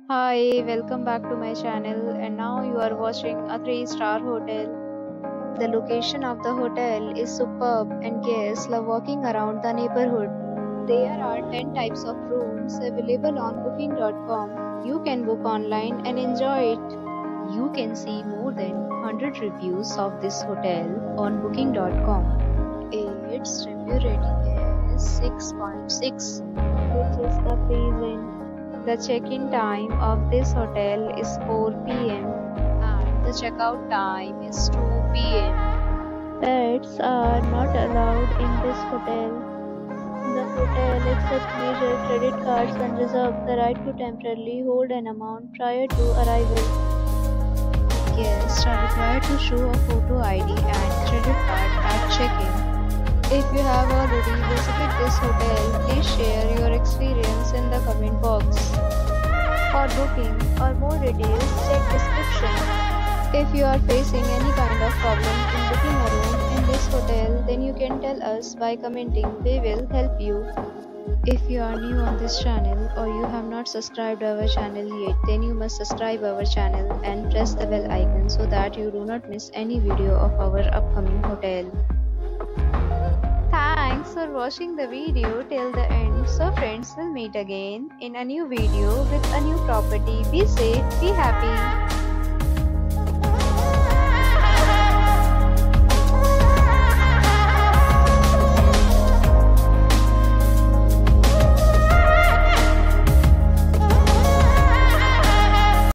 Hi, welcome back to my channel, and now you are watching a 3-star hotel. The location of the hotel is superb and guests love walking around the neighborhood. There are 10 types of rooms available on booking.com. You can book online and enjoy it. You can see more than 100 reviews of this hotel on booking.com. Its review rating is 6.6, which is the pleasant. The check-in time of this hotel is 4 p.m. and the checkout time is 2 p.m. Pets are not allowed in this hotel. The hotel accepts major credit cards and reserves the right to temporarily hold an amount prior to arrival. Guests are required to show a photo ID and credit card at check-in. If you have already visited this hotel, please share your experience in the comment box. For booking or more details, check description. If you are facing any kind of problem in booking a room in this hotel, then you can tell us by commenting. We will help you. If you are new on this channel or you have not subscribed our channel yet, then you must subscribe our channel and press the bell icon so that you do not miss any video of our upcoming hotel. Thanks for watching the video till the end. So friends, will meet again in a new video with a new property. Be safe, be happy.